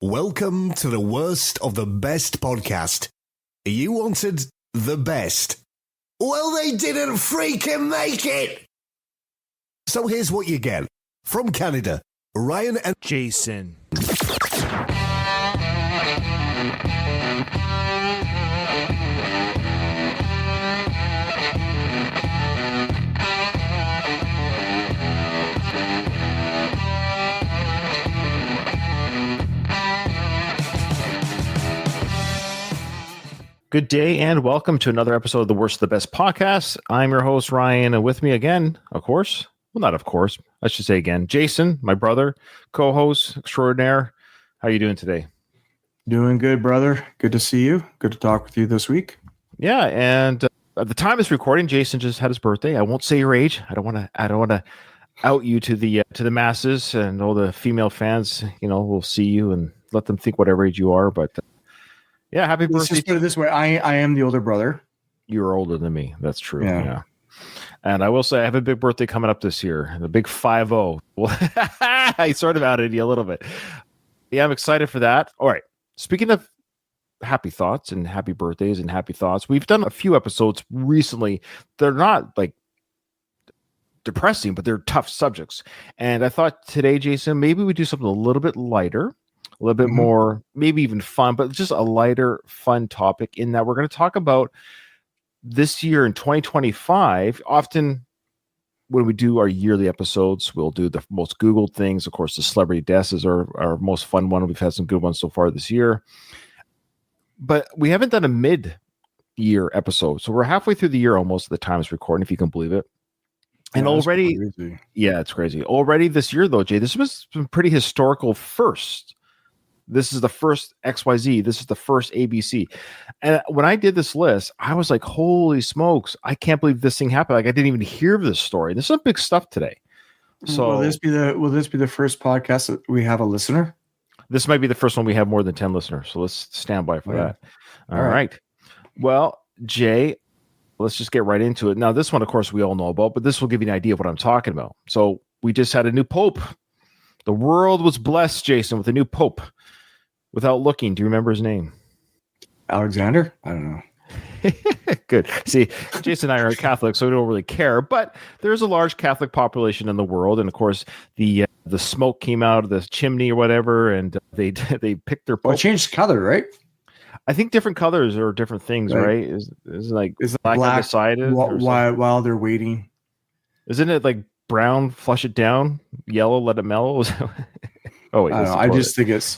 Welcome to the worst of the best podcast. You wanted the best. Well, they didn't freaking make it. So here's what you get. From Canada, Ryan and Jason. Good day and welcome to another episode of the Worst of the Best podcast. I'm your host, Ryan, and with me again, of course, well, not of course, I should say again, Jason, my brother, co-host extraordinaire. How are you doing today? Doing good, brother. Good to see you. Good to talk with you this week. Yeah, and at the time of this recording, Jason just had his birthday. I won't say your age. I don't want to out you to the masses and all the female fans. You know, will see you and let them think whatever age you are, but. Yeah, happy birthday. Let's just put it this way. I am the older brher. You're older than me. That's true. Yeah. And I will say I have a big birthday coming up this year. The big 5-0. Well, I sort of outed you a little bit. Yeah, I'm excited for that. All right. Speaking of happy thoughts and happy birthdays and happy thoughts, we've done a few episodes recently. They're not like depressing, but they're tough subjects. And I thought today, Jason, maybe we do something a little bit lighter. A little bit more, maybe even fun, but just a lighter, fun topic in that we're going to talk about this year in 2025. Often when we do our yearly episodes, we'll do the most Googled things. Of course, the celebrity deaths is our most fun one. We've had some good ones so far this year. But we haven't done a mid-year episode. So we're halfway through the year almost at the time it's recording, if you can believe it. And already, it's crazy. Already this year, though, Jay, this was some pretty historical first. This is the first XYZ. This is the first ABC. And when I did this list, I was like, holy smokes, I can't believe this thing happened. Like I didn't even hear of this story. This is big stuff today. So will this be the first podcast that we have a listener? This might be the first one we have more than 10 listeners. So let's stand by for that. All right. Well, Jay, let's just get right into it. Now, this one, of course, we all know about, but this will give you an idea of what I'm talking about. So we just had a new pope. The world was blessed, Jason, with a new pope. Without looking, do you remember his name? Alexander? I don't know. Good. See, Jason and I are Catholic, so we don't really care. But there's a large Catholic population in the world, and of course, the smoke came out of the chimney or whatever, and they picked their pope. Well, it changed color, right? I think different colors are different things, right? Is like is black undecided while they're waiting? Isn't it like brown? Flush it down. Yellow, let it mellow. Oh wait, I just think it's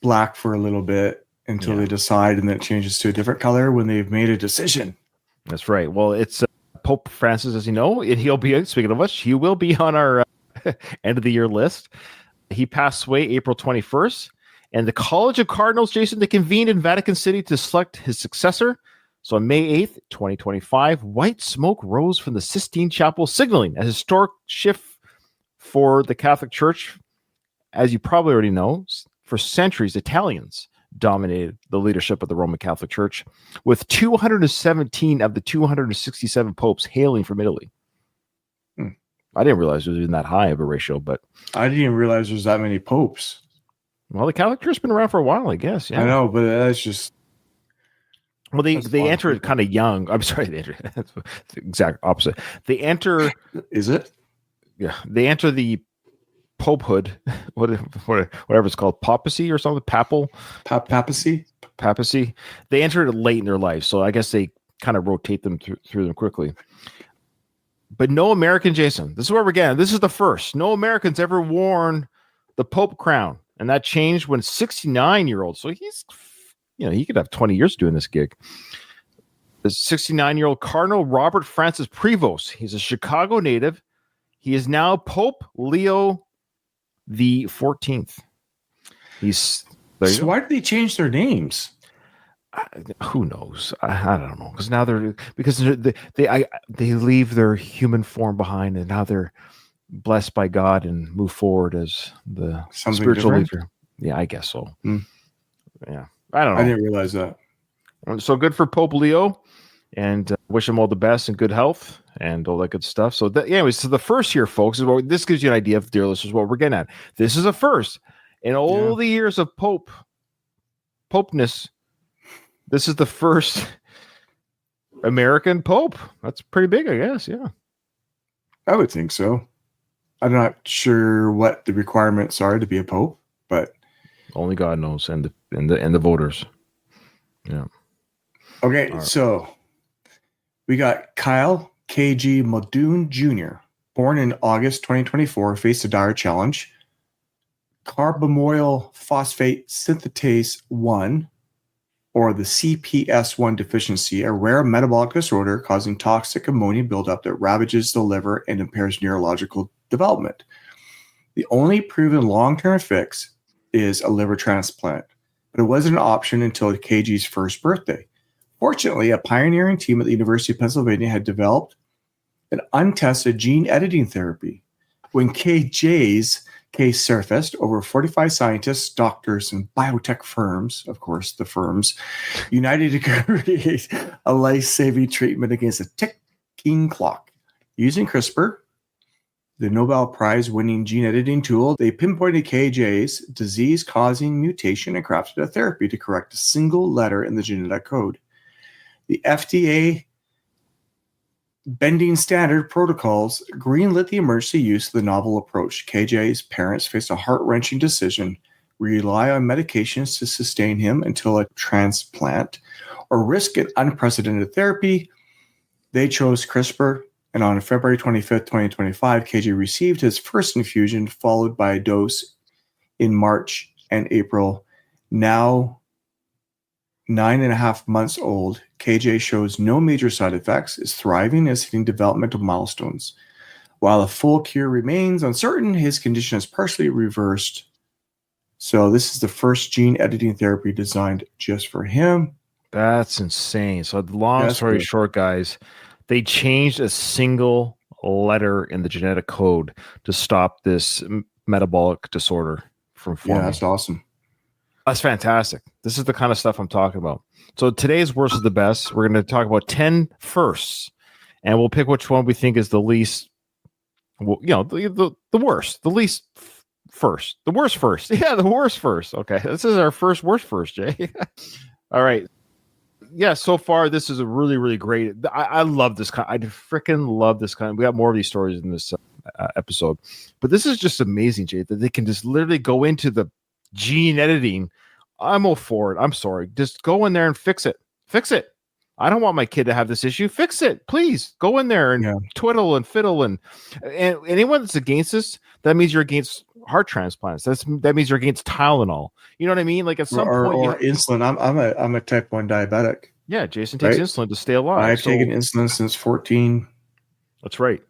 black for a little bit until they decide, and then it changes to a different color when they've made a decision. That's right. Well, it's Pope Francis, as you know, and he'll be, speaking of which, he will be on our end of the year list. He passed away April 21st, and the College of Cardinals, Jason, they convened in Vatican City to select his successor. So on May 8th, 2025, white smoke rose from the Sistine Chapel, signaling a historic shift for the Catholic Church. As you probably already know, for centuries, Italians dominated the leadership of the Roman Catholic Church, with 217 of the 267 popes hailing from Italy. I didn't realize it was even that high of a ratio, but I didn't even realize there's that many popes. Well, the Catholic Church has been around for a while, I guess. Yeah. I know, but that's just... Well, they enter it kind of young. I'm sorry, they enter. That's the exact opposite. They enter... Is it? Yeah. They enter the popehood, whatever it's called, papacy or something, papacy. They enter it late in their life, so I guess they kind of rotate them through them quickly. But no American, Jason, this is where we're getting. This is the first. No Americans ever worn the Pope crown, and that changed when 69-year-old. So he's, he could have 20 years doing this gig. The 69-year-old Cardinal Robert Francis Prevost. He's a Chicago native. He is now Pope Leo the 14th. So why did they change their names? Who knows? I don't know. Because now they leave their human form behind, and now they're blessed by God and move forward as the spiritual leader. Yeah, I guess so. Yeah, I don't know. I didn't realize that. So good for Pope Leo, and wish him all the best and good health and all that good stuff. So anyways, so the first here, folks, this gives you an idea of, dear listeners, what we're getting at. This is a first. In all the years of popeness, this is the first American pope. That's pretty big, I guess. Yeah, I would think so. I'm not sure what the requirements are to be a pope, but only God knows, and the voters. Yeah. Okay, right. So we got Kyle K.G. Muldoon Jr., born in August 2024, faced a dire challenge. Carbamoyl phosphate synthetase 1, or the CPS1 deficiency, a rare metabolic disorder causing toxic ammonia buildup that ravages the liver and impairs neurological development. The only proven long-term fix is a liver transplant, but it wasn't an option until KG's first birthday. Fortunately, a pioneering team at the University of Pennsylvania had developed an untested gene editing therapy. When KJ's case surfaced, over 45 scientists, doctors, and biotech firms, of course, the firms, united to create a life-saving treatment against a ticking clock. Using CRISPR, the Nobel Prize-winning gene editing tool, they pinpointed KJ's disease-causing mutation and crafted a therapy to correct a single letter in the genetic code. The FDA bending standard protocols greenlit the emergency use of the novel approach. KJ's parents faced a heart-wrenching decision: rely on medications to sustain him until a transplant, or risk an unprecedented therapy. They chose CRISPR, and on February 25th, 2025, KJ received his first infusion, followed by a dose in March and April. Now 9.5 months old, KJ shows no major side effects, is thriving, is hitting developmental milestones. While a full cure remains uncertain, his condition is partially reversed. So this is the first gene editing therapy designed just for him. That's insane. So long story short, guys, they changed a single letter in the genetic code to stop this metabolic disorder from forming. Yeah, that's awesome. That's fantastic. This is the kind of stuff I'm talking about. So today's worst is the best. We're going to talk about 10 firsts, and we'll pick which one we think is the least, the worst, the least first, the worst first. Yeah, the worst first. Okay, this is our first worst first, Jay. All right. Yeah, so far this is a really, really great. I love this kind. I freaking love this kind. We got more of these stories in this episode, but this is just amazing, Jay, that they can just literally go into the gene editing. I'm all for it. I'm sorry. Just go in there and fix it. Fix it. I don't want my kid to have this issue. Fix it. Please go in there and twiddle and fiddle. And anyone that's against this, that means you're against heart transplants. That means you're against Tylenol. You know what I mean? Like at some point, or insulin. I'm a type 1 diabetic. Yeah, Jason takes insulin to stay alive. I've taken insulin since 14. That's right.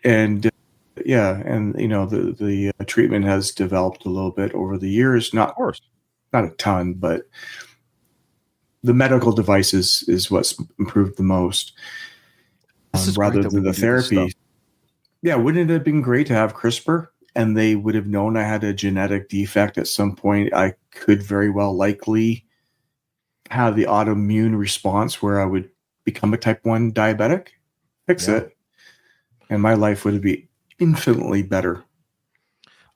And the treatment has developed a little bit over the years. Not a ton, but the medical devices is what's improved the most, rather than the therapy. Yeah, wouldn't it have been great to have CRISPR, and they would have known I had a genetic defect at some point? I could very well likely have the autoimmune response where I would become a type 1 diabetic, fix it, and my life would be infinitely better.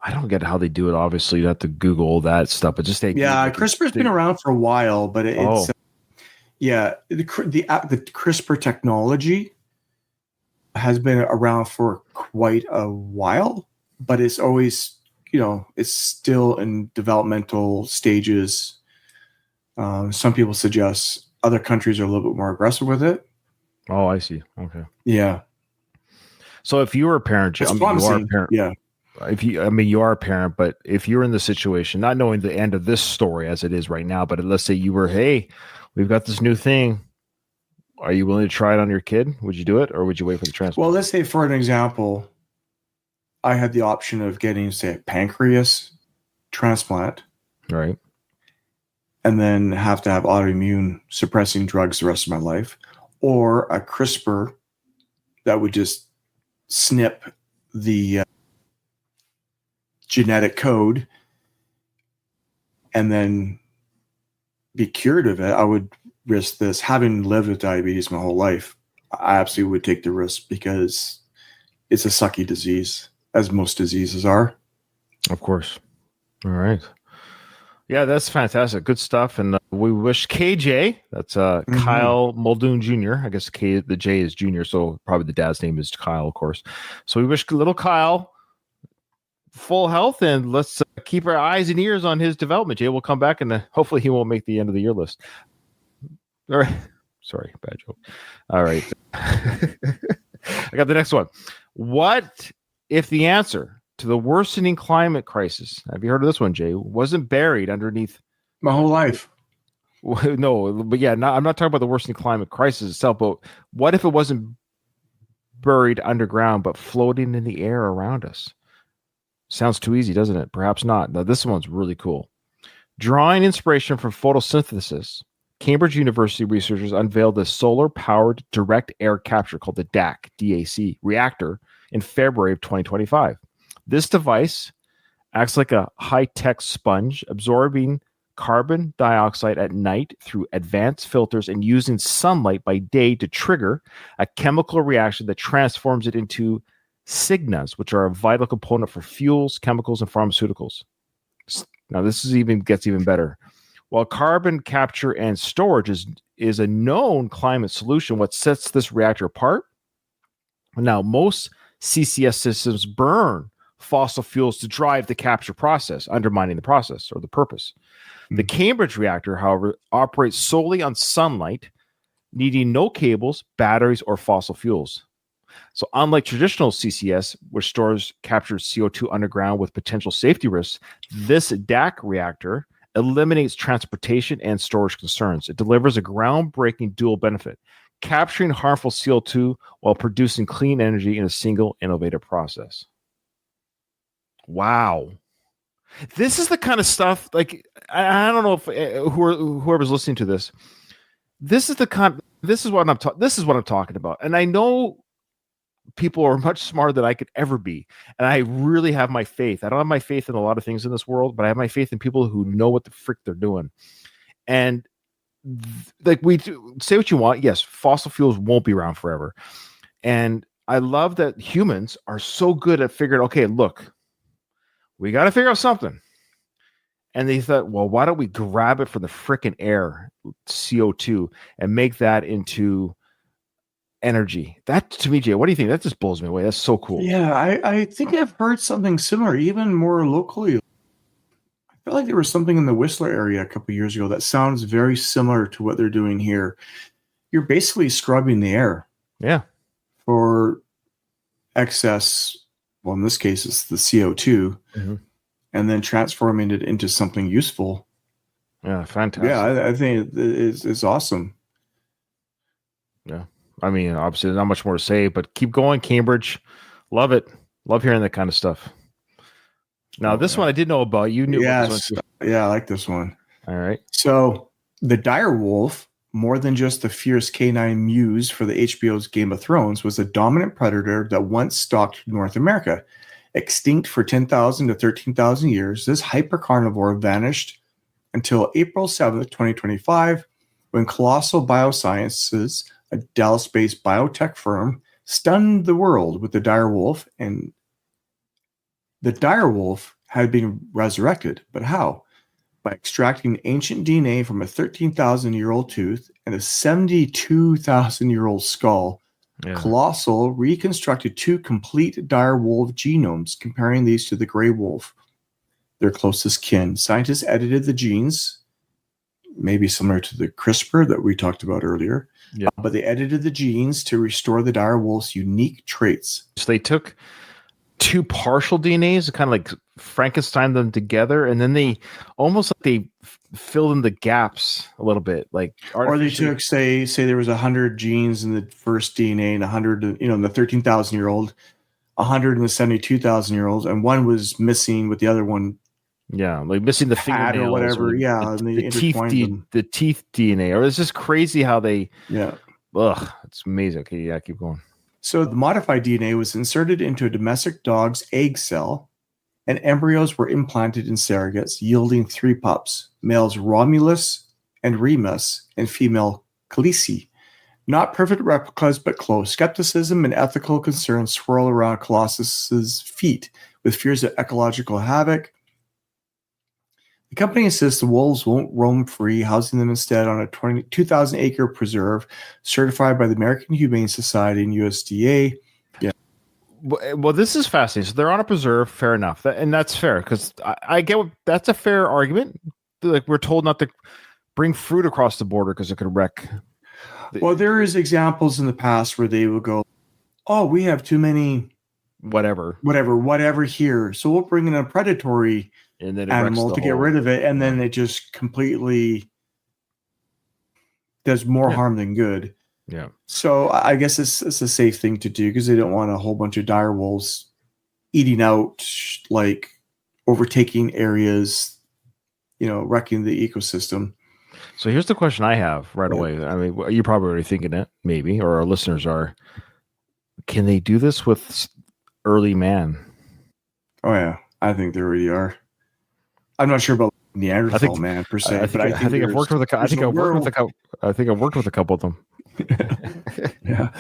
I don't get how they do it. Obviously, you have to Google all that stuff, but just CRISPR's been around for a while, but it's the CRISPR technology has been around for quite a while, but it's always, it's still in developmental stages. Some people suggest other countries are a little bit more aggressive with it. Oh, I see. Okay. Yeah. So if you were a parent, you are a parent. Yeah. You are a parent, but if you're in the situation, not knowing the end of this story as it is right now, but let's say you were, hey, we've got this new thing. Are you willing to try it on your kid? Would you do it, or would you wait for the transplant? Well, let's say, for an example, I had the option of getting, say, a pancreas transplant. Right. And then have to have autoimmune suppressing drugs the rest of my life, or a CRISPR that would just snip the genetic code and then be cured of it. I would risk this. Having lived with diabetes my whole life, I absolutely would take the risk, because it's a sucky disease, as most diseases are. Of course. All right. Yeah, that's fantastic. Good stuff. And we wish KJ, that's Kyle Muldoon Jr. I guess the J is Junior, so probably the dad's name is Kyle, of course. So we wish little Kyle full health, and let's keep our eyes and ears on his development. Jay will come back, and hopefully he won't make the end of the year list. All right. Sorry, bad joke. All right. I got the next one. What if the answer to the worsening climate crisis, have you heard of this one, Jay, wasn't buried underneath my whole life? No, but yeah, I'm not talking about the worsening climate crisis itself, but what if it wasn't buried underground but floating in the air around us? Sounds too easy, doesn't it? Perhaps not. Now, this one's really cool. Drawing inspiration from photosynthesis, Cambridge University researchers unveiled a solar-powered direct air capture called the DAC reactor in February of 2025. This device acts like a high-tech sponge, absorbing carbon dioxide at night through advanced filters and using sunlight by day to trigger a chemical reaction that transforms it into signas, which are a vital component for fuels, chemicals, and pharmaceuticals. Now, this gets even better. While carbon capture and storage is a known climate solution, what sets this reactor apart? Now, most CCS systems burn fossil fuels to drive the capture process, undermining the process or the purpose. The Cambridge reactor, however, operates solely on sunlight, needing no cables, batteries, or fossil fuels. So unlike traditional CCS, which captures CO2 underground with potential safety risks, this DAC reactor eliminates transportation and storage concerns. It delivers a groundbreaking dual benefit, capturing harmful CO2 while producing clean energy in a single innovative process. Wow. This is the kind of stuff, like, I don't know if whoever's listening to this, this is what I'm talking about. And I know people are much smarter than I could ever be. And I really have my faith. I don't have my faith in a lot of things in this world, but I have my faith in people who know what the frick they're doing. And like, we say what you want. Yes, fossil fuels won't be around forever. And I love that humans are so good at figuring, okay, look, we got to figure out something. And they thought, well, why don't we grab it from the frickin' air, CO2, and make that into energy? That, to me, Jay, what do you think? That just blows me away. That's so cool. Yeah, I think I've heard something similar, even more locally. I feel like there was something in the Whistler area a couple of years ago that sounds very similar to what they're doing here. You're basically scrubbing the air. Yeah. For excess, well, in this case, it's the CO2, and then transforming it into something useful. Yeah, fantastic. Yeah, I think it's awesome. Yeah. I mean, obviously, not much more to say, but keep going, Cambridge. Love it. Love hearing that kind of stuff. Now, this one I did know about. You knew about this one too. Yeah, I like this one. All right. So, the dire wolf, more than just the fierce canine muse for the HBO's Game of Thrones, was a dominant predator that once stalked North America. Extinct for 10,000 to 13,000 years, this hypercarnivore vanished until April 7th, 2025, when Colossal Biosciences, a Dallas-based biotech firm, stunned the world with the dire wolf. And the dire wolf had been resurrected. But how? By extracting ancient DNA from a 13,000-year-old tooth and a 72,000-year-old skull. Yeah. Colossal reconstructed two complete dire wolf genomes, comparing these to the gray wolf, their closest kin. Scientists edited the genes, maybe similar to the CRISPR that we talked about earlier, but they edited the genes to restore the dire wolf's unique traits. So they took two partial DNAs and kind of like Frankenstein them together, and then they almost like they filled in the gaps a little bit, like or they took say there was 100 genes in the first DNA and 100 in the 13,000-year-old, 100 in the 72,000-year-old, and one was missing with the other one. Yeah, like missing the fingernails or whatever. The teeth DNA. Or it's just crazy how they. Yeah. Ugh, it's amazing. Okay, yeah, keep going. So the modified DNA was inserted into a domestic dog's egg cell, and embryos were implanted in surrogates, yielding 3 pups: males Romulus and Remus, and female Khaleesi. Not perfect replicas, but close. Skepticism and ethical concerns swirl around Colossus's feet, with fears of ecological havoc. The company insists the wolves won't roam free, housing them instead on a 2,000-acre preserve certified by the American Humane Society and USDA. Yeah. Well, this is fascinating. So they're on a preserve, fair enough, and that's fair because I get that's a fair argument. Like we're told not to bring fruit across the border because it could wreck. Well, there is examples in the past where they will go, "Oh, we have too many, whatever here, so we'll bring in a predatory." And then animal to get rid of it, and then it just completely does more harm than good. Yeah. So I guess it's a safe thing to do because they don't want a whole bunch of dire wolves eating out, like overtaking areas, wrecking the ecosystem. So here's the question I have right away. I mean, you're probably already thinking it, maybe, or our listeners are. Can they do this with early man? Oh yeah, I think they already are. I'm not sure about Neanderthal man per se, but I think I've worked with a. I think I've worked with a couple of them. Yeah,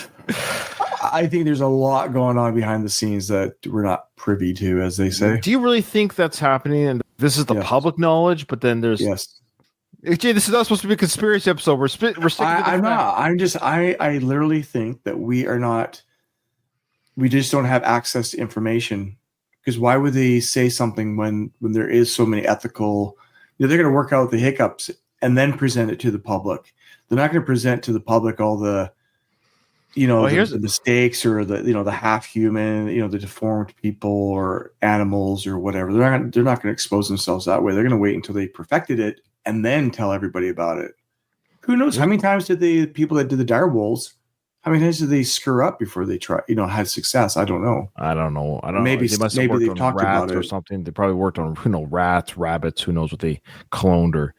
I think there's a lot going on behind the scenes that we're not privy to, as they say. Do you really think that's happening? And this is the public knowledge, but then there's Jay, this is not supposed to be a conspiracy episode. We're sticking. I'm not. I literally think that we are not. We just don't have access to information. Because why would they say something when there is so many ethical? They're going to work out the hiccups and then present it to the public. They're not going to present to the public all the, the mistakes or the half human, the deformed people or animals or whatever. They're not going to expose themselves that way. They're going to wait until they perfected it and then tell everybody about it. Who knows how many times did the people that did the dire wolves? How many times did they screw up before they had success? I don't know. I don't know. Maybe they must have worked on rats or something. They probably worked on rats, rabbits. Who knows what they cloned or.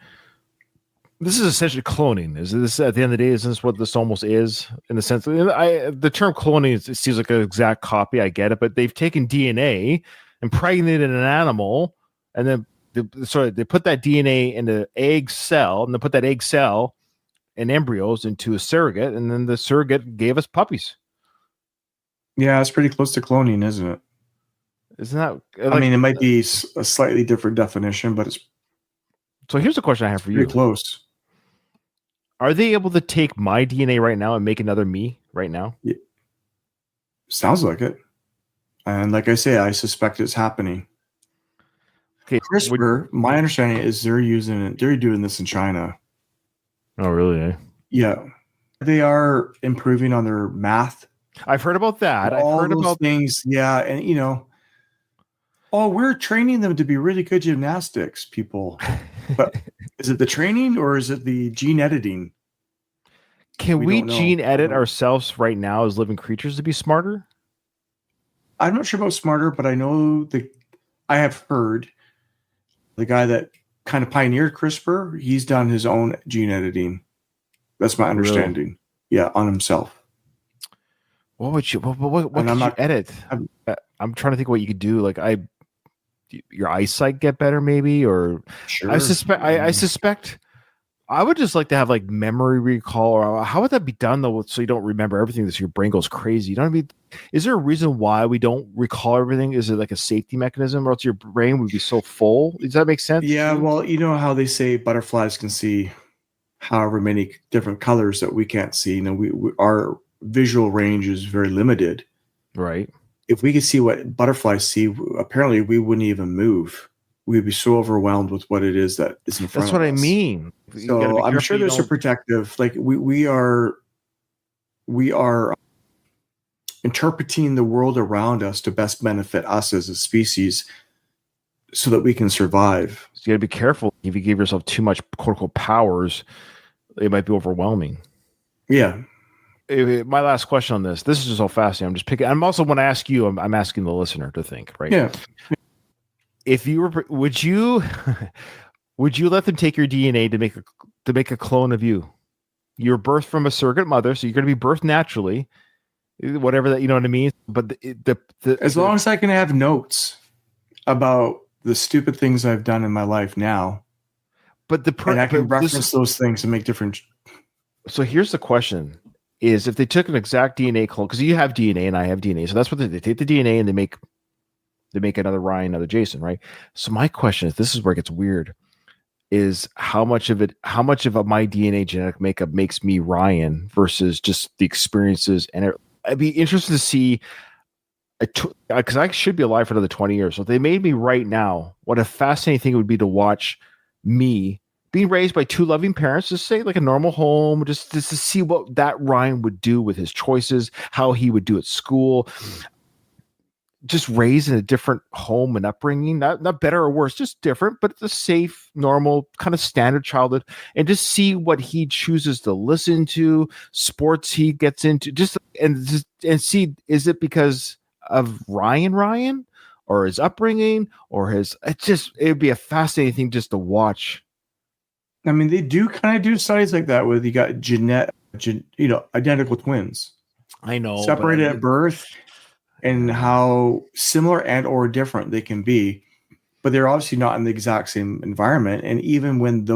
This is essentially cloning. Is this at the end of the day? Isn't this what this almost is in the sense? The term cloning it seems like an exact copy. I get it, but they've taken DNA, impregnated an animal, and then they put that DNA in the egg cell, and they put that egg cell. And embryos into a surrogate, and then the surrogate gave us puppies. Yeah, it's pretty close to cloning, isn't it? Isn't that? I mean, it might be a slightly different definition, but it's. So here's a question I have for you. Pretty close. Are they able to take my DNA right now and make another me right now? Yeah. Sounds like it. And like I say, I suspect it's happening. Okay, CRISPR. My understanding is they're doing this in China. Oh, really? Yeah. They are improving on their math. I've heard about that. I've heard about things. Yeah. And, we're training them to be really good gymnastics people. But is it the training or is it the gene editing? Can we gene edit ourselves right now as living creatures to be smarter? I'm not sure about smarter, but I know I have heard the guy that kind of pioneered CRISPR, he's done his own gene editing. That's my understanding. Really? Yeah, on himself. What would you? What could you edit? I'm trying to think what you could do. Like your eyesight get better, maybe, or sure. I suspect. I would just like to have like memory recall, or how would that be done though? So you don't remember everything. So your brain goes crazy. You know what I mean? Is there a reason why we don't recall everything? Is it like a safety mechanism, or else your brain would be so full? Does that make sense? Yeah. Well, you know how they say butterflies can see however many different colors that we can't see. Our visual range is very limited. Right. If we could see what butterflies see, apparently we wouldn't even move. We'd be so overwhelmed with what it is that is in front of us. That's what I mean. So I'm sure there's a protective, like we are interpreting the world around us to best benefit us as a species so that we can survive. So you got to be careful. If you give yourself too much quote-unquote powers, it might be overwhelming. Yeah. My last question on this is just so fascinating. I'm just picking. I'm also, when I ask you, I'm asking the listener to think, right? Yeah. If you were, would you let them take your DNA to make a clone of you? You're birthed from a surrogate mother, so you're going to be birthed naturally, whatever that, you know what I mean? But as long as I can have notes about the stupid things I've done in my life now, and I can reference those things and make different. So here's the question: is if they took an exact DNA clone, because you have DNA and I have DNA, so that's what they take the DNA and they make another Ryan, another Jason, right? So my question is, this is where it gets weird. is how much of my DNA genetic makeup makes me Ryan versus just the experiences. And I'd be interested to see, because I should be alive for another 20 years. So if they made me right now, what a fascinating thing it would be to watch me being raised by two loving parents, just say like a normal home, just to see what that Ryan would do with his choices, how he would do at school, just raised in a different home and upbringing, not better or worse, just different, but it's a safe, normal, kind of standard childhood, and just see what he chooses to listen to, sports he gets into, and see, is it because of Ryan, or his upbringing, or it'd be a fascinating thing just to watch. I mean, they do kind of do studies like that with, you got identical twins. I know, separated at birth, and how similar and or different they can be, but they're obviously not in the exact same environment. And even when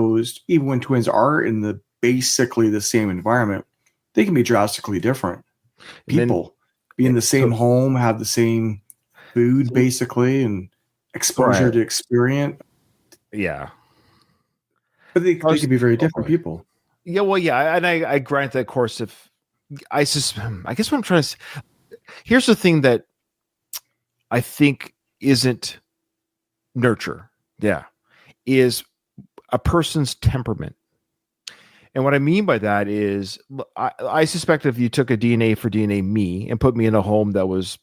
twins are in basically the same environment, they can be drastically different. People be in the same home, have the same food basically, and exposure to experience. Yeah. But they could be very different people. Yeah, well, yeah, and I grant that. Of course, if I guess what I'm trying to say, here's the thing that I think isn't nurture. Yeah, is a person's temperament. And what I mean by that is, I suspect if you took a DNA for DNA me and put me in a home that was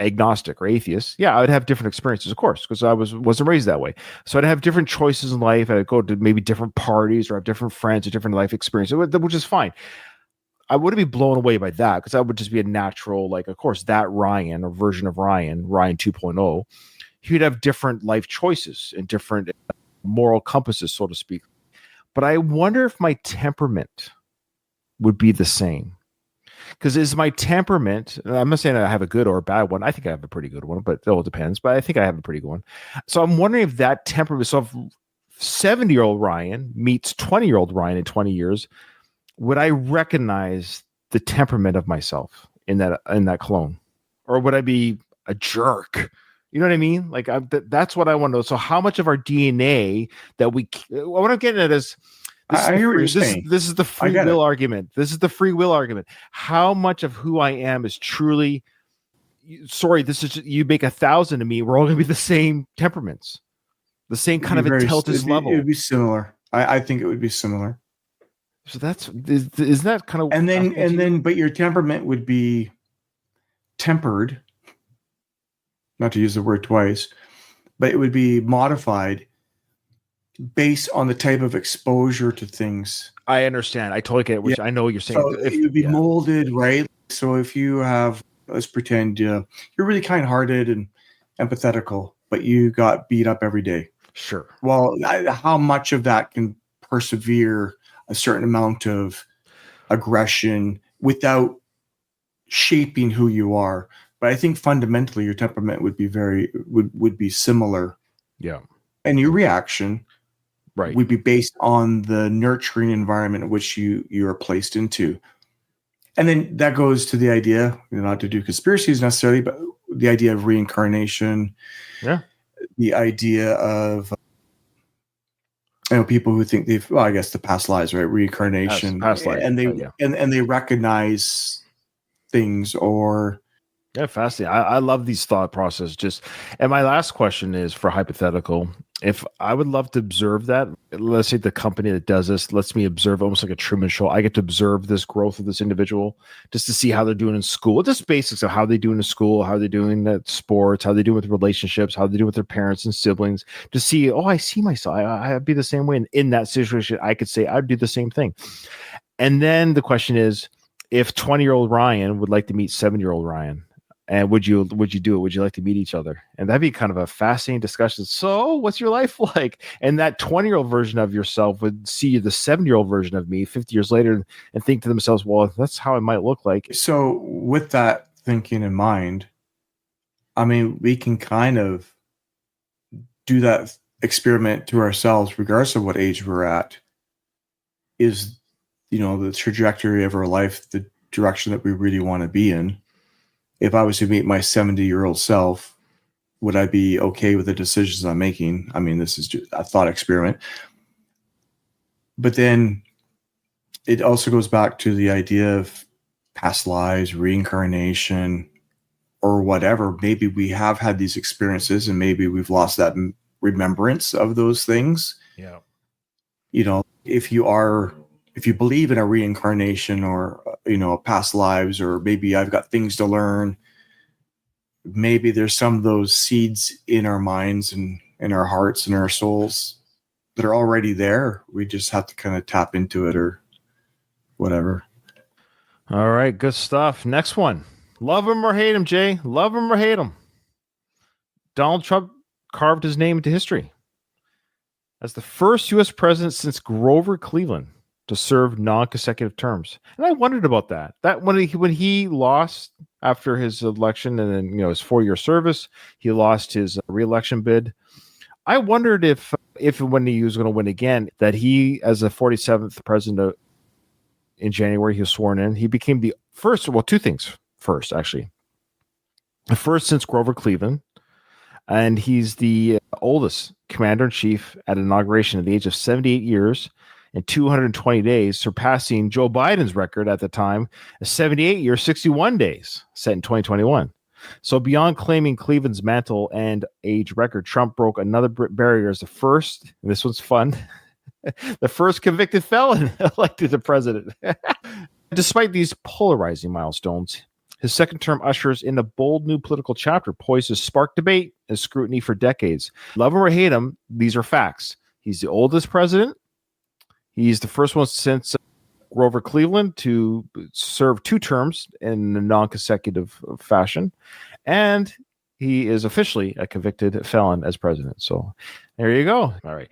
agnostic or atheist, I would have different experiences, of course, because I wasn't raised that way. So I'd have different choices in life. I'd go to maybe different parties or have different friends or different life experiences, which is fine. I wouldn't be blown away by that, because that would just be a natural, like, of course, that Ryan or version of Ryan 2.0, he'd have different life choices and different moral compasses, so to speak. But I wonder if my temperament would be the same. Because is my temperament, I'm not saying I have a good or a bad one. I think I have a pretty good one, but it all depends. But I think I have a pretty good one. So I'm wondering if that temperament, so if 70-year-old Ryan meets 20-year-old Ryan in 20 years, would I recognize the temperament of myself in that clone? Or would I be a jerk? You know what I mean? Like, that's what I want to know. So how much of our DNA what I'm getting at is, I hear what you're saying. This is the free will argument. This is the free will argument. How much of who I am is truly, you make 1,000 of me, we're all going to be the same temperaments, the same kind of intelligence level. It would be similar. I think it would be similar. So isn't that kind of, and then, but your temperament would be tempered, not to use the word twice, but it would be modified based on the type of exposure to things. I understand. I totally get it, which I know what you're saying. So it would be molded, right? So if you have, let's pretend you're really kind-hearted and empathetical, but you got beat up every day. Sure. Well, how much of that can persevere a certain amount of aggression without shaping who you are? But I think fundamentally your temperament would be similar. Yeah. And your reaction would be based on the nurturing environment in which you are placed into. And then that goes to the idea, not to do conspiracies necessarily, but the idea of reincarnation. Yeah. The idea of people who think I guess the past lives, right? Reincarnation. Past lives. And they recognize things or. Yeah, fascinating. I love these thought processes. And my last question is for hypothetical. If I would love to observe that, let's say the company that does this lets me observe, almost like a Truman Show. I get to observe this growth of this individual just to see how they're doing in school, just basics of how they do in school, how they're doing at sports, how they do with relationships, how they do with their parents and siblings, to see, I see myself. I'd be the same way. And in that situation, I could say I'd do the same thing. And then the question is, if 20-year-old Ryan would like to meet 7-year-old Ryan, and would you do it? Would you like to meet each other? And that'd be kind of a fascinating discussion. So what's your life like? And that 20-year-old version of yourself would see the 7-year-old version of me 50 years later and think to themselves, well, that's how it might look like. So with that thinking in mind, I mean, we can kind of do that experiment to ourselves, regardless of what age we're at. Is, the trajectory of our life, the direction that we really want to be in? If I was to meet my 70-year-old self, would I be okay with the decisions I'm making? I mean, this is just a thought experiment. But then it also goes back to the idea of past lives, reincarnation, or whatever. Maybe we have had these experiences and maybe we've lost that remembrance of those things. Yeah. If you believe in a reincarnation or, past lives, or maybe I've got things to learn, maybe there's some of those seeds in our minds and in our hearts and our souls that are already there. We just have to kind of tap into it or whatever. All right. Good stuff. Next one. Love him or hate him, Jay. Love him or hate him. Donald Trump carved his name into history as the first U.S. president since Grover Cleveland to serve non-consecutive terms. And I wondered about that. That when he lost after his election and then his 4-year service, he lost his re-election bid. I wondered if when he was going to win again, that he, as the 47th president in January, he was sworn in. He became the first. Well, two things. First, actually, the first since Grover Cleveland, and he's the oldest commander-in-chief at inauguration at the age of 78 years and 220 days, surpassing Joe Biden's record at the time, 78 years, 61 days, set in 2021. So beyond claiming Cleveland's mantle and age record, Trump broke another barrier as the first, and this one's fun, the first convicted felon elected to president. Despite these polarizing milestones, his second term ushers in a bold new political chapter poised to spark debate and scrutiny for decades. Love him or hate him, these are facts. He's the oldest president. He's the first one since Grover Cleveland to serve 2 terms in a non-consecutive fashion. And he is officially a convicted felon as president. So there you go. All right.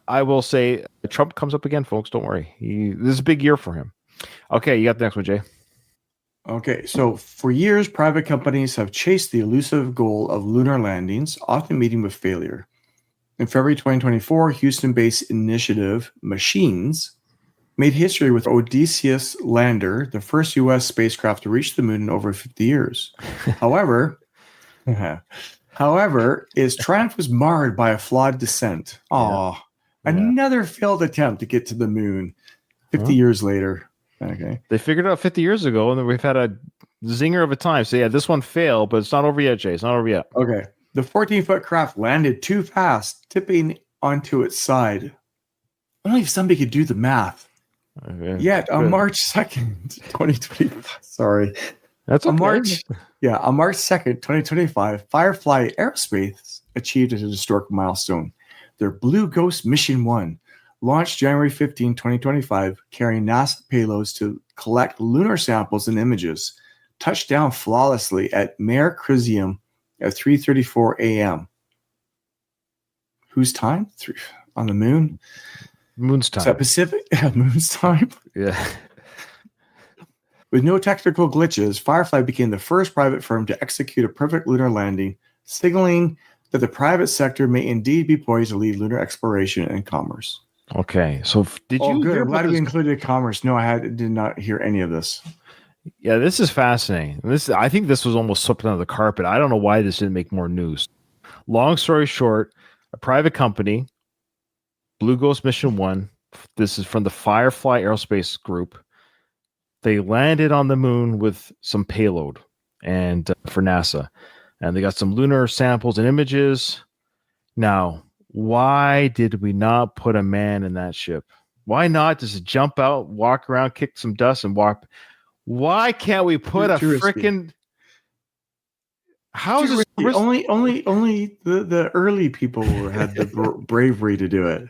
I will say Trump comes up again, folks. Don't worry. This is a big year for him. Okay, you got the next one, Jay. Okay, so for years, private companies have chased the elusive goal of lunar landings, often meeting with failure. In February 2024, Houston-based initiative Machines made history with Odysseus lander, the first U.S. spacecraft to reach the moon in over 50 years. However, its triumph was marred by a flawed descent. Another failed attempt to get to the moon 50 years later. Okay. They figured it out 50 years ago, and then we've had a zinger of a time. So, yeah, this one failed, but it's not over yet, Jay. It's not over yet. Okay. The 14-foot craft landed too fast, tipping onto its side. Only if somebody could do the math. Okay. Yet, on March 2nd, 2020, sorry. That's okay. On March 2nd, 2025, Firefly Aerospace achieved a historic milestone. Their Blue Ghost Mission 1 launched January 15, 2025, carrying NASA payloads to collect lunar samples and images, touched down flawlessly at Mare Crisium at 3:34 a.m. Whose time? On the moon? Moon's time. Is that Pacific? Moon's time? Yeah. With no technical glitches, Firefly became the first private firm to execute a perfect lunar landing, signaling that the private sector may indeed be poised to lead lunar exploration and commerce. Okay, so did you? Good. Hear I'm glad about we this? included commerce. No, did not hear any of this. Yeah, this is fascinating. I think this was almost swept under the carpet. I don't know why this didn't make more news. Long story short, a private company, Blue Ghost Mission 1, this is from the Firefly Aerospace Group. They landed on the moon with some payload and for NASA, and they got some lunar samples and images. Now, why did we not put a man in that ship? Why not just jump out, walk around, kick some dust, and walk? Why can't we put a freaking? How is this only the early people had the bravery to do it.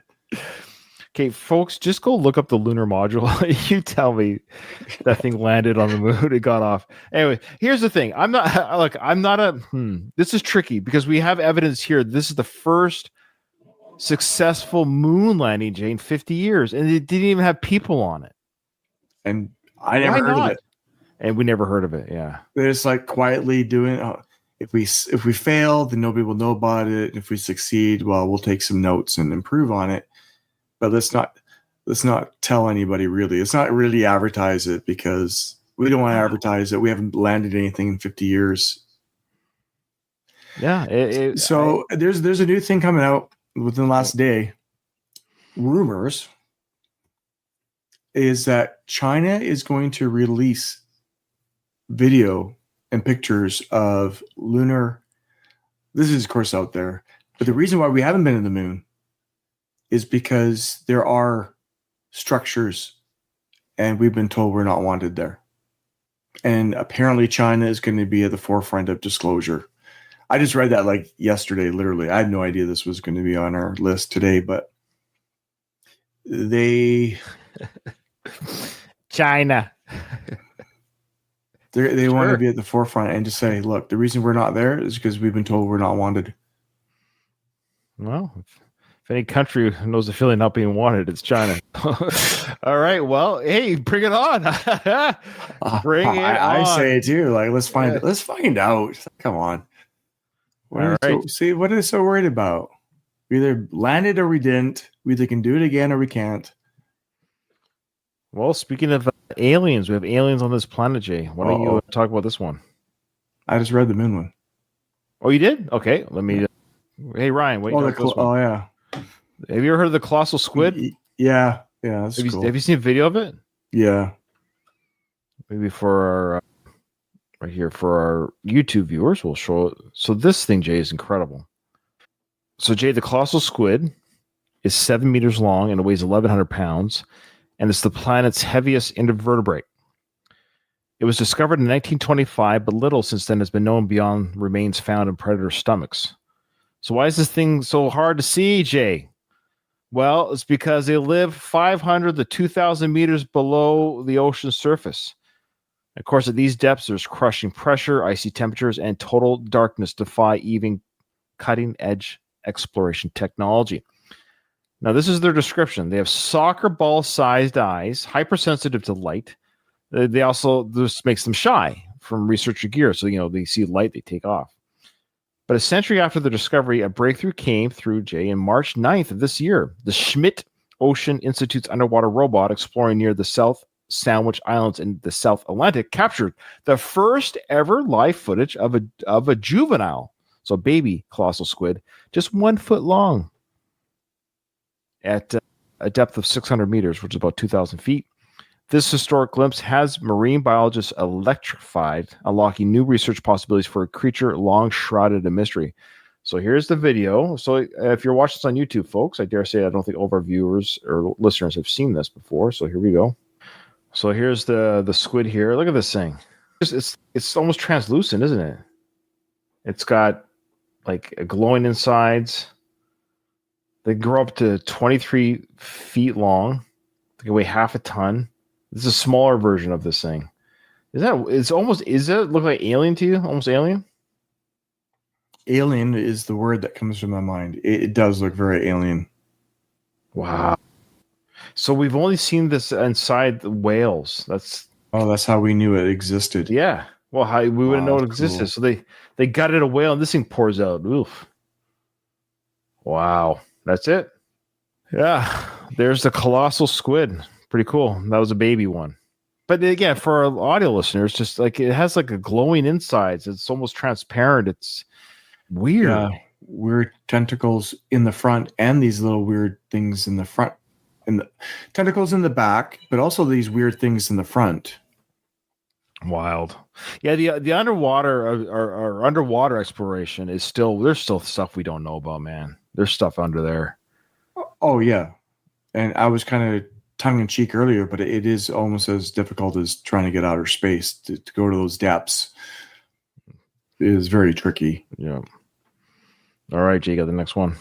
Okay, folks, just go look up the lunar module. You tell me that thing landed on the moon. It got off. Anyway, here's the thing. This is tricky because we have evidence here. This is the first successful moon landing, Jane, 50 years, and it didn't even have people on it. And I never heard of it. And we never heard of it. Yeah, they're just like quietly doing. If we fail, then nobody will know about it. If we succeed, well, we'll take some notes and improve on it. But let's not tell anybody really. Let's not really advertise it because we don't want to advertise it. We haven't landed anything in 50 years. Yeah. There's a new thing coming out within the last day. Rumors is that China is going to release video and pictures of lunar. This is, of course, out there. But the reason why we haven't been to the moon is because there are structures and we've been told we're not wanted there. And apparently China is going to be at the forefront of disclosure. I just read that like yesterday, literally. I had no idea this was going to be on our list today, but they... China. They want to be at the forefront and just say, look, the reason we're not there is because we've been told we're not wanted. Well, if any country knows the feeling not being wanted, it's China. All right. Well, hey, bring it on. Bring it on. I say it too. Like, let's find out. Come on. What are they so worried about? We either landed or we didn't. We either can do it again or we can't. Well, speaking of aliens, we have aliens on this planet, Jay. Why don't you talk about this one? I just read the moon one. Oh, you did? Okay. Let me... Hey, Ryan, wait. Yeah. Have you ever heard of the colossal squid? Yeah. That's cool. Have you seen a video of it? Yeah. Maybe for our right here for our YouTube viewers, we'll show it. So this thing, Jay, is incredible. So, Jay, the colossal squid is 7 meters long and it weighs 1,100 pounds, and it's the planet's heaviest invertebrate. It was discovered in 1925, but little since then has been known beyond remains found in predator stomachs. So why is this thing so hard to see, Jay? Well, it's because they live 500 to 2,000 meters below the ocean surface. Of course, at these depths, there's crushing pressure, icy temperatures, and total darkness defy even cutting-edge exploration technology. Now, this is their description. They have soccer ball-sized eyes, hypersensitive to light. They also, this makes them shy from researcher gear. So, they see light, they take off. But a century after the discovery, a breakthrough came through, Jay, in March 9th of this year. The Schmidt Ocean Institute's underwater robot exploring near the South Sandwich Islands in the South Atlantic captured the first ever live footage of a juvenile, so a baby colossal squid, just 1 foot long at a depth of 600 meters, which is about 2,000 feet. This historic glimpse has marine biologists electrified, unlocking new research possibilities for a creature long shrouded in mystery. So here's the video. So if you're watching this on YouTube, folks, I dare say I don't think all of our viewers or listeners have seen this before. So here we go. So here's the squid here. Look at this thing. It's almost translucent, isn't it? It's got like a glowing insides. They grow up to 23 feet long. They can weigh half a ton. This is a smaller version of this thing. Does it look like alien to you? Almost alien? Alien is the word that comes to my mind. It does look very alien. Wow. So we've only seen this inside the whales. That's how we knew it existed. Yeah. Well, how we wouldn't know it existed. Cool. So they gutted a whale and this thing pours out. Oof. Wow. That's it. Yeah. There's the colossal squid. Pretty cool. That was a baby one. But again, for our audio listeners, just like it has like a glowing insides. It's almost transparent. It's weird. Yeah. Weird tentacles in the front and these little weird things in the front. And the tentacles in the back, but also these weird things in the front. Wild. Yeah, the underwater our underwater exploration is there's still stuff we don't know about, man. There's stuff under there. Oh yeah. And I was kind of tongue in cheek earlier, but it is almost as difficult as trying to get outer space to go to those depths. It is very tricky. Yeah. All right, Jay, got the next one.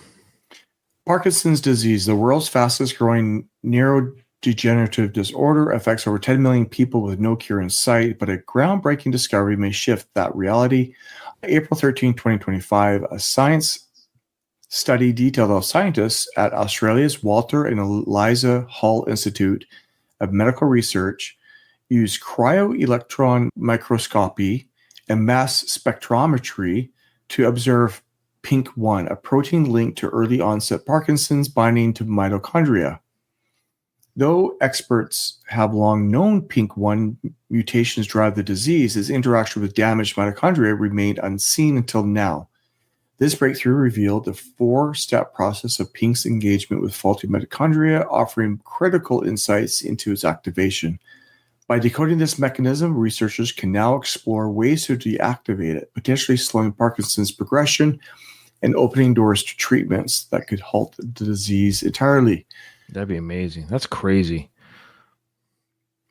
Parkinson's disease, the world's fastest growing neurodegenerative disorder, affects over 10 million people with no cure in sight, but a groundbreaking discovery may shift that reality. April 13, 2025, a science study detailed how scientists at Australia's Walter and Eliza Hall Institute of Medical Research use cryo-electron microscopy and mass spectrometry to observe PINK1, a protein linked to early onset Parkinson's binding to mitochondria. Though experts have long known PINK1 mutations drive the disease, its interaction with damaged mitochondria remained unseen until now. This breakthrough revealed the 4-step process of Pink's engagement with faulty mitochondria, offering critical insights into its activation. By decoding this mechanism, researchers can now explore ways to deactivate it, potentially slowing Parkinson's progression and opening doors to treatments that could halt the disease entirely. That'd be amazing. That's crazy.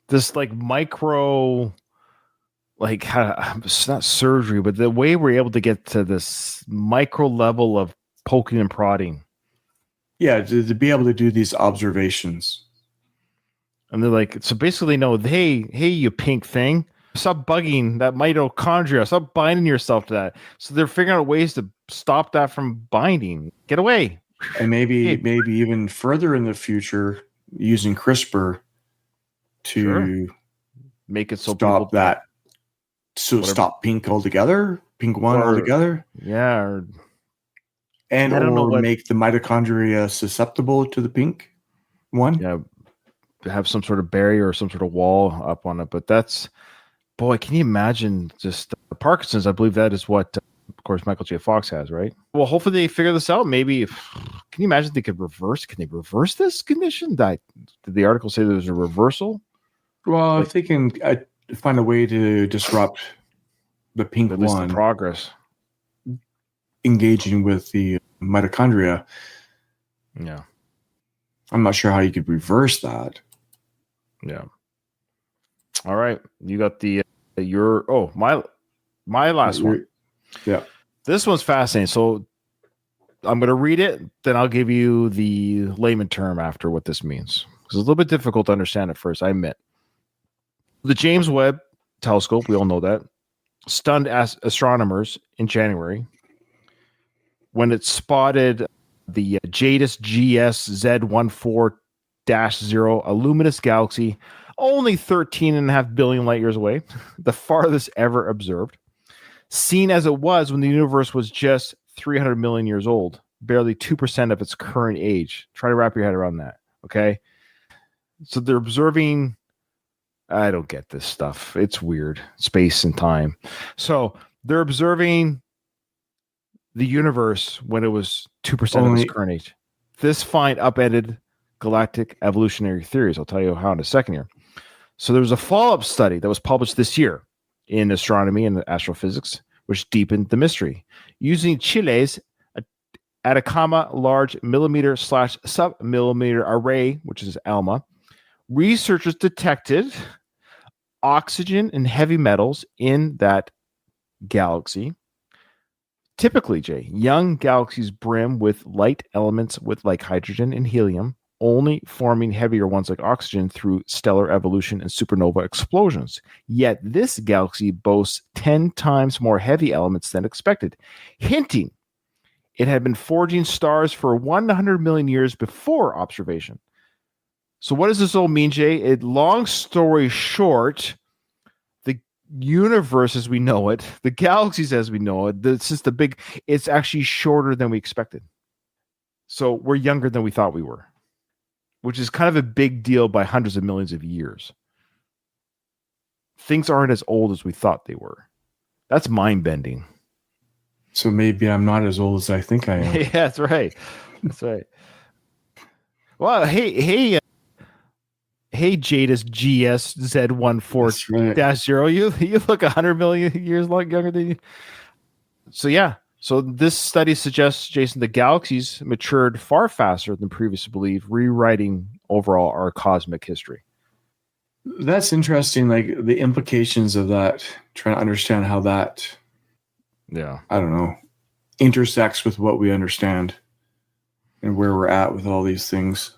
This like micro, like it's not surgery, but the way we're able to get to this micro level of poking and prodding. Yeah, to be able to do these observations. And they're like, so basically, no, hey, you pink thing, stop bugging that mitochondria, stop binding yourself to that. So they're figuring out ways to stop that from binding. Get away. And maybe even further in the future, using CRISPR to make it so stop that. So whatever. Stop pink altogether, pink one altogether. Yeah. Or make the mitochondria susceptible to the pink one. Yeah. Have some sort of barrier or some sort of wall up on it. But that's, boy, can you imagine just Parkinson's? I believe that is what, of course, Michael J. Fox has, right? Well, hopefully they figure this out. Maybe, can you imagine can they reverse this condition? Did the article say there was a reversal? Well, if they can find a way to disrupt the pink at least one, the progress, engaging with the mitochondria. Yeah. I'm not sure how you could reverse that. Yeah. All right. You got my last one. Yeah. This one's fascinating. So I'm going to read it, then I'll give you the layman term after what this means. It's a little bit difficult to understand at first, I admit. The James Webb Telescope, we all know that, stunned astronomers in January when it spotted the JADIS GS Z14-0, a luminous galaxy only 13.5 billion light years away, the farthest ever observed. Seen as it was when the universe was just 300 million years old, barely 2% of its current age. Try to wrap your head around that, okay? So they're observing, I don't get this stuff. It's weird, space and time. So they're observing the universe when it was 2% of its current age. This find upended galactic evolutionary theories. I'll tell you how in a second here. So there was a follow-up study that was published this year in astronomy and astrophysics, which deepened the mystery. Using Chile's Atacama Large Millimeter/Submillimeter Array, which is ALMA, researchers detected oxygen and heavy metals in that galaxy. Typically, Jay, young galaxies brim with light elements like hydrogen and helium, only forming heavier ones like oxygen through stellar evolution and supernova explosions. Yet this galaxy boasts 10 times more heavy elements than expected, hinting it had been forging stars for 100 million years before observation. So what does this all mean, Jay? Long story short, the universe as we know it, the galaxies as we know it, it's actually shorter than we expected. So we're younger than we thought we were, which is kind of a big deal by hundreds of millions of years. Things aren't as old as we thought they were. That's mind-bending. So maybe I'm not as old as I think I am. Yeah, that's right. That's right. Well, hey, JADIS GS Z14-0. You look 100 million years younger than you. So yeah. So this study suggests, Jason, the galaxies matured far faster than previously believed, rewriting overall our cosmic history. That's interesting. Like the implications of that, trying to understand how that, I don't know, intersects with what we understand and where we're at with all these things.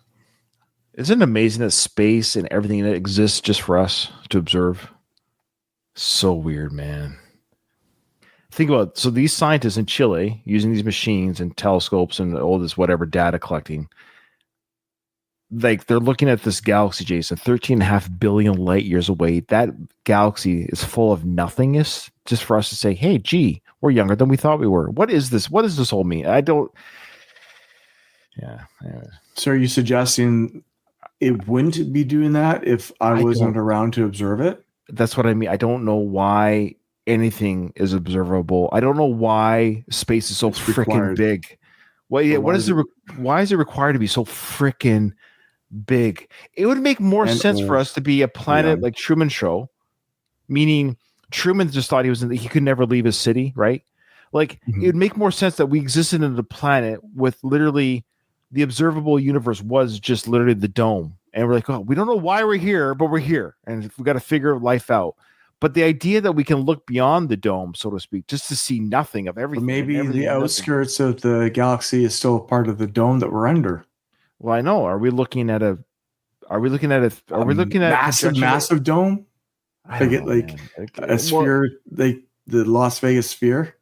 Isn't it amazing that space and everything that exists just for us to observe? So weird, man. Think about it. So these scientists in Chile using these machines and telescopes and all this whatever data collecting, like they're looking at this galaxy, Jason, 13.5 billion light years away. That galaxy is full of nothingness just for us to say, hey, gee, we're younger than we thought we were. What is this? What does this all mean? I don't. Yeah. So are you suggesting it wouldn't be doing that if I wasn't around to observe it? That's what I mean. I don't know why anything is observable. I don't know why space is so freaking big. Well, yeah, why is it required to be so freaking big? It would make more sense for us to be a planet like Truman Show, meaning Truman just thought he could never leave his city, right? Like it would make more sense that we existed in a planet with literally the observable universe was just literally the dome. And we're like, oh, we don't know why we're here, but we're here. And we got to figure life out. But the idea that we can look beyond the dome, so to speak, just to see nothing of everything. Or maybe the outskirts of the galaxy is still part of the dome that we're under. Well, I know. Are we looking at a massive dome? They get a sphere, the Las Vegas sphere.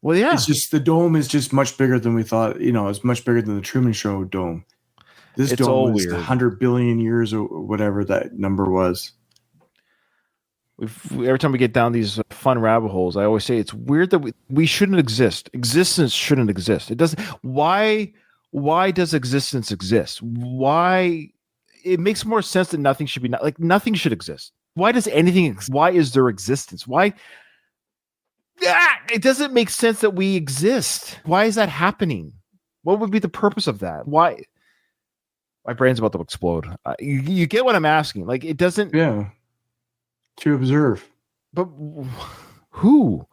Well, yeah. It's just the dome is just much bigger than we thought. It's much bigger than the Truman Show dome. This dome is 100 billion years or whatever that number was. Every time we get down these fun rabbit holes, I always say it's weird that we shouldn't exist. Existence shouldn't exist. It doesn't. Why does existence exist? Why? It makes more sense that nothing should be like nothing should exist. Why does anything? Why is there existence? Why? It doesn't make sense that we exist. Why is that happening? What would be the purpose of that? Why? My brain's about to explode. You get what I'm asking? Like it doesn't. Yeah. To observe. But who?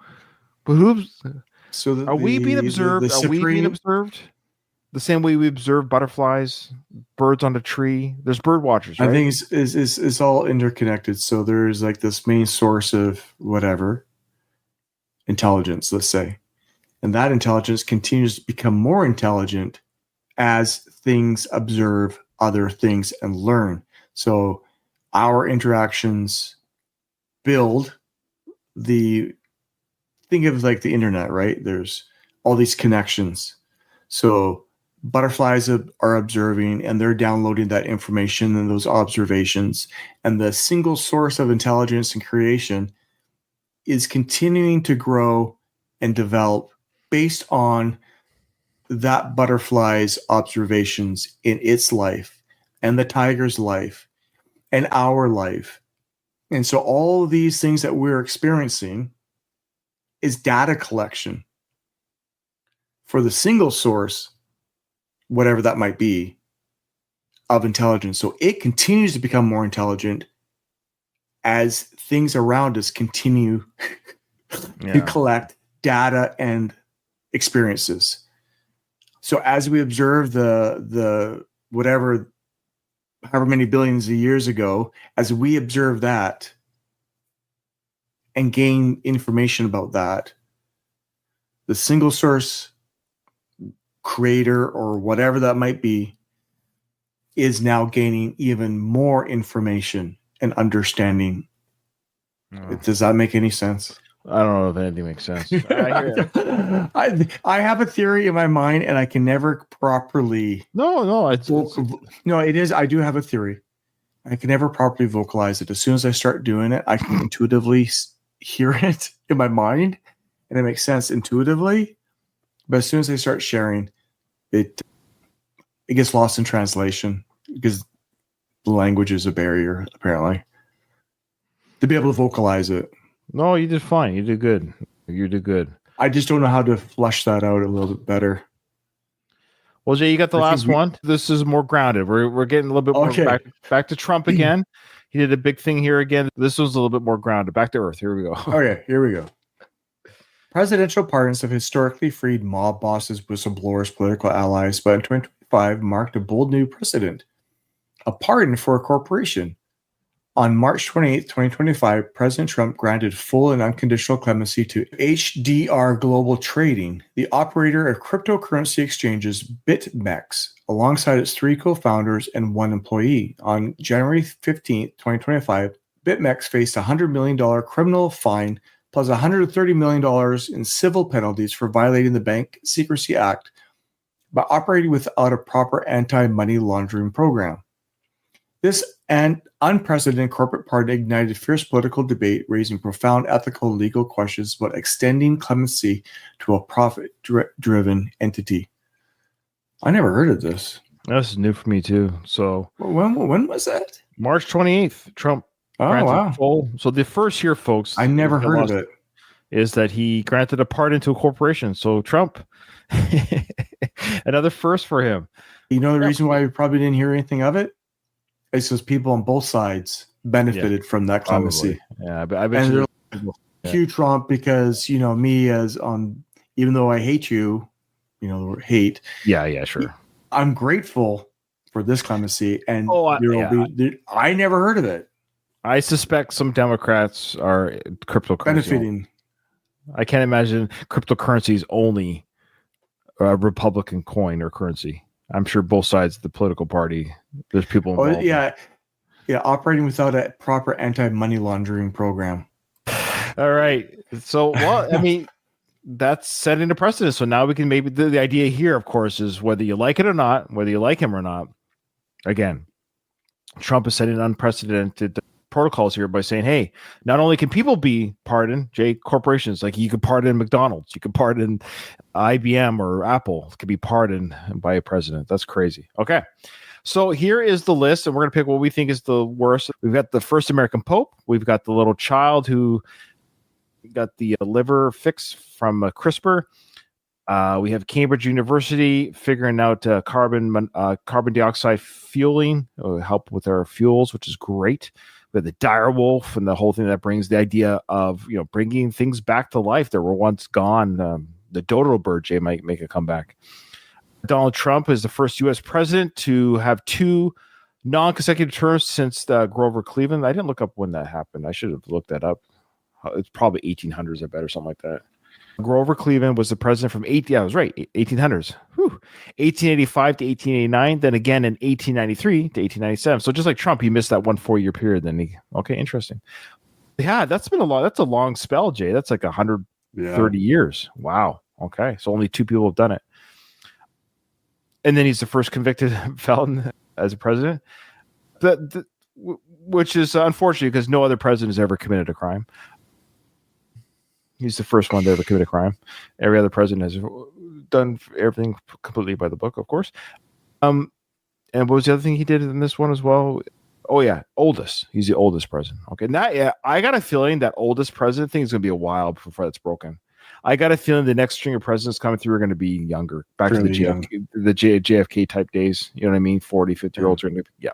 But who? So are we being observed? Are we being observed? The same way we observe butterflies, birds on a tree. There's bird watchers, right? I think it's all interconnected. So there's like this main source of whatever intelligence, let's say. And that intelligence continues to become more intelligent as things observe other things and learn. So our interactions build think of like the internet, right? There's all these connections. So butterflies are observing and they're downloading that information and those observations. And the single source of intelligence and creation is continuing to grow and develop based on that butterfly's observations in its life and the tiger's life and our life. And so all of these things that we're experiencing is data collection for the single source, whatever that might be, of intelligence. So it continues to become more intelligent as things around us continue to collect data and experiences. So as we observe the whatever, however many billions of years ago, as we observe that and gain information about that, the single source creator or whatever that might be is now gaining even more information and understanding. Does that make any sense? I don't know if anything makes sense. I have a theory in my mind, and I can never properly. No, it is. I do have a theory. I can never properly vocalize it. As soon as I start doing it, I can intuitively hear it in my mind, and it makes sense intuitively. But as soon as I start sharing, it gets lost in translation because the language is a barrier, apparently, to be able to vocalize it. No, you did fine. You did good. You did good. I just don't know how to flush that out a little bit better. Well, Jay, you got the last one. This is more grounded. We're getting a little bit more back to Trump again. He did a big thing here again. This was a little bit more grounded. Back to earth. Here we go. Okay, here we go. Presidential pardons have historically freed mob bosses, whistleblowers, political allies, but in 2025 marked a bold new precedent. A pardon for a corporation. On March 28, 2025, President Trump granted full and unconditional clemency to HDR Global Trading, the operator of cryptocurrency exchanges BitMEX, alongside its 3 co-founders and 1 employee. On January 15, 2025, BitMEX faced a $100 million criminal fine plus $130 million in civil penalties for violating the Bank Secrecy Act by operating without a proper anti-money laundering program. This unprecedented corporate pardon ignited fierce political debate, raising profound ethical and legal questions about extending clemency to a profit-driven entity. I never heard of this. This is new for me too. So when was that? March 28th, Trump Oh, wow. So the first here, folks, I never heard of it. Is that he granted a pardon to a corporation. So Trump, another first for him. You know the reason why we probably didn't hear anything of it? It's because people on both sides benefited from that clemency. Yeah, I bet you. Cue Trump because, me even though I hate you, hate. Yeah, sure. I'm grateful for this clemency, and I never heard of it. I suspect some Democrats are cryptocurrency benefiting. I can't imagine cryptocurrency is only a Republican coin or currency. I'm sure both sides of the political party, there's people involved. Yeah, operating without a proper anti-money laundering program. All right. So, I mean, that's setting a precedent. So now we can maybe the idea here, of course, is whether you like it or not, whether you like him or not. Again, Trump is setting unprecedented protocols here by saying, hey, not only can people be pardoned, corporations, like you could pardon McDonald's, you could pardon IBM or Apple, could be pardoned by a president. That's crazy. Okay. So here is the list, and we're going to pick what we think is the worst. We've got the first American Pope. We've got the little child who got the liver fix from CRISPR. We have Cambridge University figuring out carbon dioxide fueling, help with our fuels, which is great. We have the dire wolf and the whole thing that brings the idea of bringing things back to life that were once gone. The dodo bird, Jay, might make a comeback. Donald Trump is the first U.S. president to have 2 non-consecutive terms since Grover Cleveland. I didn't look up when that happened. I should have looked that up. It's probably 1800s, I bet, or something like that. Grover Cleveland was the president from 1800s. 1885 to 1889, then again in 1893 to 1897. So just like Trump, he missed that 1 4-year period. Then interesting. Yeah, that's been a lot. That's a long spell, Jay. That's like 130 years. Wow. Okay, so only 2 people have done it. And then he's the first convicted felon as a president, which is unfortunate because no other president has ever committed a crime. He's the first one to ever commit a crime. Every other president has done everything completely by the book, of course. And what was the other thing he did in this one as well? Oh, yeah, oldest. He's the oldest president. Okay, now I got a feeling that oldest president thing is going to be a while before that's broken. I got a feeling the next string of presidents coming through are going to be younger, back to the JFK type days. You know what I mean? 40, 50-year-olds are going to be, yeah.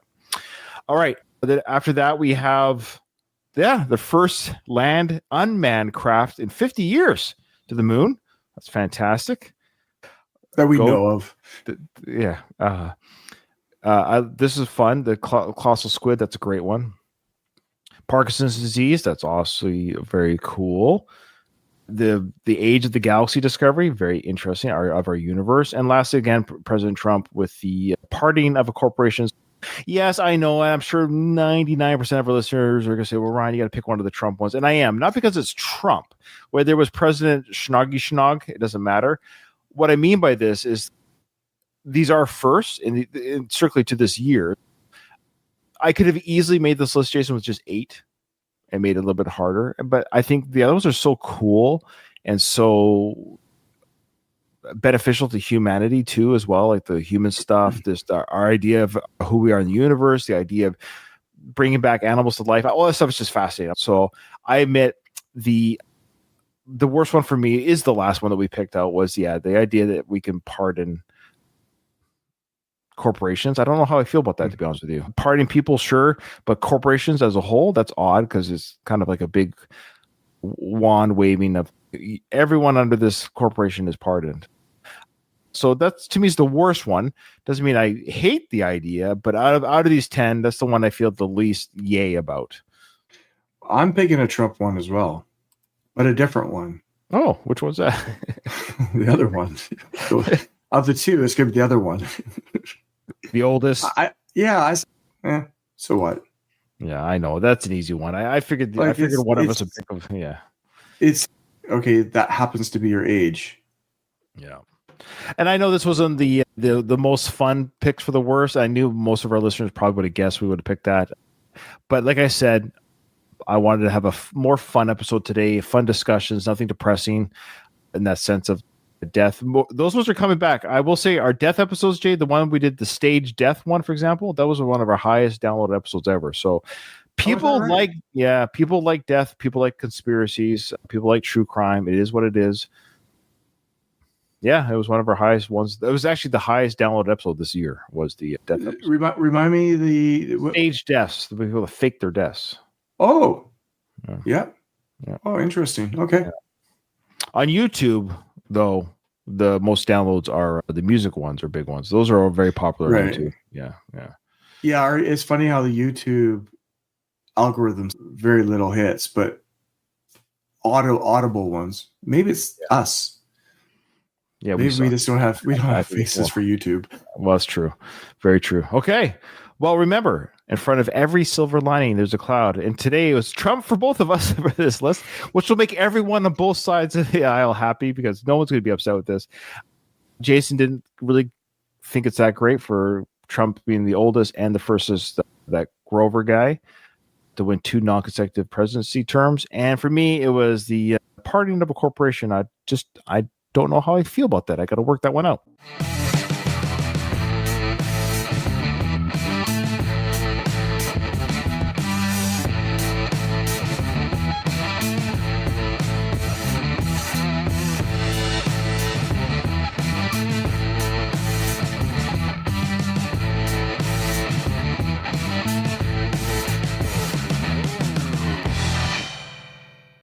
All right. Then after that, we have the first unmanned craft in 50 years to the moon. That's fantastic. That we know of. This is fun. The colossal squid, that's a great one. Parkinson's disease, that's also very cool. The age of the galaxy discovery, very interesting, of our universe. And lastly, again, President Trump with the pardoning of a corporation's. Yes, I know. I'm sure 99% of our listeners are going to say, well, Ryan, you got to pick one of the Trump ones. And I am. Not because it's Trump. Whether it was President Schnog, it doesn't matter. What I mean by this is these are first, and certainly to this year. I could have easily made this list, Jason, with just 8 and made it a little bit harder. But I think the other ones are so cool and so beneficial to humanity too, as well, like the human stuff, this our idea of who we are in the universe, the idea of bringing back animals to life, all that stuff is just fascinating. So I admit the worst one for me is the last one that we picked out was the idea that we can pardon corporations. I don't know how I feel about that, to be honest with you. Pardoning people, sure, but corporations as a whole, that's odd because it's kind of like a big wand waving of everyone under this corporation is pardoned. So that's, to me, is the worst one. Doesn't mean I hate the idea, but out of these 10, that's the one I feel the least yay about. I'm picking a Trump one as well, but a different one. Oh, which one's that? The other one. Of the 2, it's going to be the other one. The oldest? So what? Yeah, I know. That's an easy one. I figured one of us would pick of, yeah. It's okay, that happens to be your age. Yeah. And I know this wasn't the most fun picks for the worst. I knew most of our listeners probably would have guessed we would have picked that. But like I said, I wanted to have a more fun episode today, fun discussions, nothing depressing in that sense of death. Those ones are coming back. I will say our death episodes, Jay, the one we did, the stage death one, for example, that was one of our highest downloaded episodes ever. So people right? people like death, people like conspiracies, people like true crime. It is what it is. Yeah, it was one of our highest ones. It was actually the highest downloaded episode this year. Was the death episode. Remind me the Stage deaths, the people that fake their deaths. Oh, yeah. Oh, interesting. Okay. Yeah. On YouTube, though, the most downloads are the music ones or big ones. Those are all very popular on YouTube. Yeah. It's funny how the YouTube algorithms very little hits, but audible ones. Maybe it's us. Yeah, maybe we don't have faces for YouTube. Well, that's true. Very true. Okay. Well, remember, in front of every silver lining, there's a cloud. And today it was Trump for both of us for this list, which will make everyone on both sides of the aisle happy because no one's going to be upset with this. Jason didn't really think it's that great for Trump being the oldest and the first is that Grover guy to win 2 non-consecutive presidency terms. And for me, it was the parting of a corporation. I don't know how I feel about that. I got to work that one out.